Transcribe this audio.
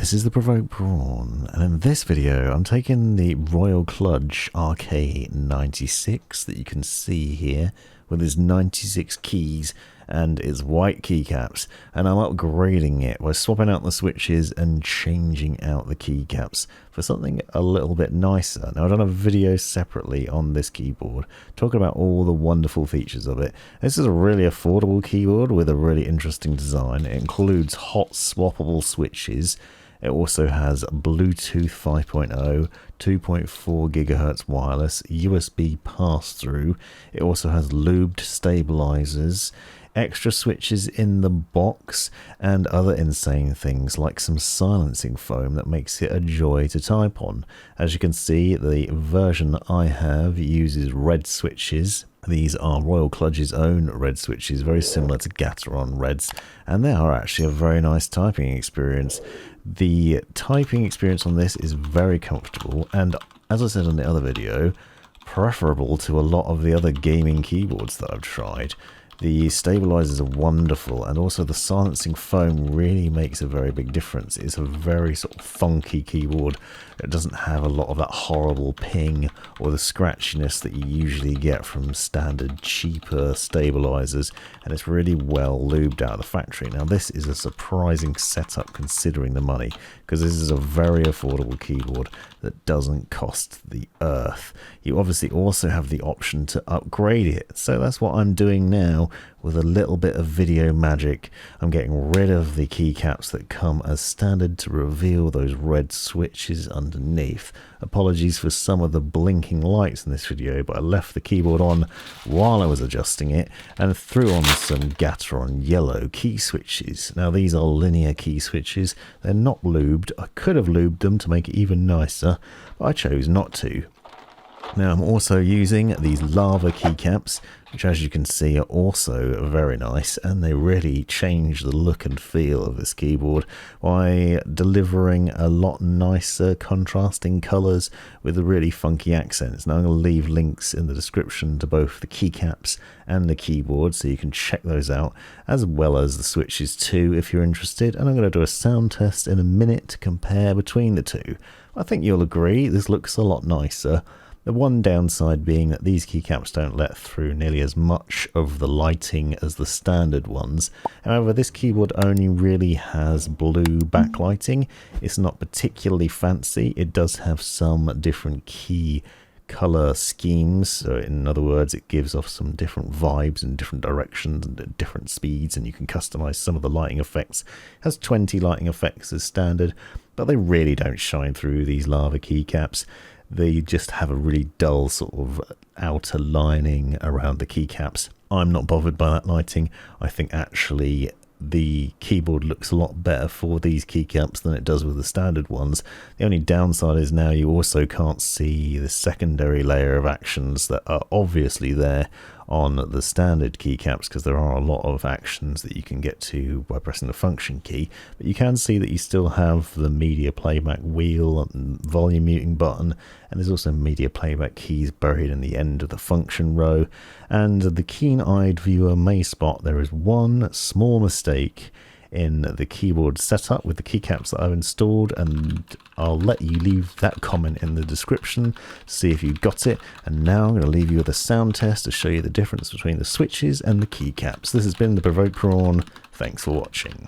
this is the Provoked Prawn, and in this video I'm taking the Royal Kludge RK96 that you can see here with its 96 keys and its white keycaps, and I'm upgrading it by swapping out the switches and changing out the keycaps for something a little bit nicer. Now, I've done a video separately on this keyboard talking about all the wonderful features of it. This is a really affordable keyboard with a really interesting design. It includes hot-swappable switches. It also has Bluetooth 5.0, 2.4 GHz wireless, USB pass-through. It also has lubed stabilisers, extra switches in the box, and other insane things like some silencing foam that makes it a joy to type on. As you can see, the version I have uses red switches. These are Royal Kludge's own red switches, very similar to Gateron reds, and they are actually a very nice typing experience. The typing experience on this is very comfortable, and as I said in the other video, preferable to a lot of the other gaming keyboards that I've tried. The stabilizers are wonderful, and also the silencing foam really makes a very big difference. It's a very sort of funky keyboard. It doesn't have a lot of that horrible ping or the scratchiness that you usually get from standard cheaper stabilizers, and it's really well lubed out of the factory. Now, this is a surprising setup considering the money, because this is a very affordable keyboard that doesn't cost the earth. You obviously also have the option to upgrade it, so that's what I'm doing now. With a little bit of video magic, I'm getting rid of the keycaps that come as standard to reveal those red switches underneath. Apologies for some of the blinking lights in this video, but I left the keyboard on while I was adjusting it and threw on some Gateron yellow key switches. Now, these are linear key switches. They're not lubed. I could have lubed them to make it even nicer, but I chose not to. Now, I'm also using these lava keycaps, which, as you can see, are also very nice, and they really change the look and feel of this keyboard by delivering a lot nicer contrasting colours with really funky accents. Now, I'm going to leave links in the description to both the keycaps and the keyboard, so you can check those out, as well as the switches too, if you're interested. And I'm going to do a sound test in a minute to compare between the two. I think you'll agree this looks a lot nicer. The one downside being that these keycaps don't let through nearly as much of the lighting as the standard ones. However, this keyboard only really has blue backlighting. It's not particularly fancy. It does have some different key color schemes, so in other words, it gives off some different vibes in different directions and at different speeds, and you can customize some of the lighting effects. It has 20 lighting effects as standard, but they really don't shine through these lava keycaps. They just have a really dull sort of outer lining around the keycaps. I'm not bothered by that lighting. I think actually the keyboard looks a lot better for these keycaps than it does with the standard ones. The only downside is now you also can't see the secondary layer of actions that are obviously there on the standard keycaps, because there are a lot of actions that you can get to by pressing the function key, but you can see that you still have the media playback wheel and volume muting button, and there's also media playback keys buried in the end of the function row. And the keen-eyed viewer may spot there is one small mistake in the keyboard setup with the keycaps that I've installed, and I'll let you leave that comment in the description to see if you got it. And now I'm going to leave you with a sound test to show you the difference between the switches and the keycaps. This has been the Provoked Prawn. Thanks for watching.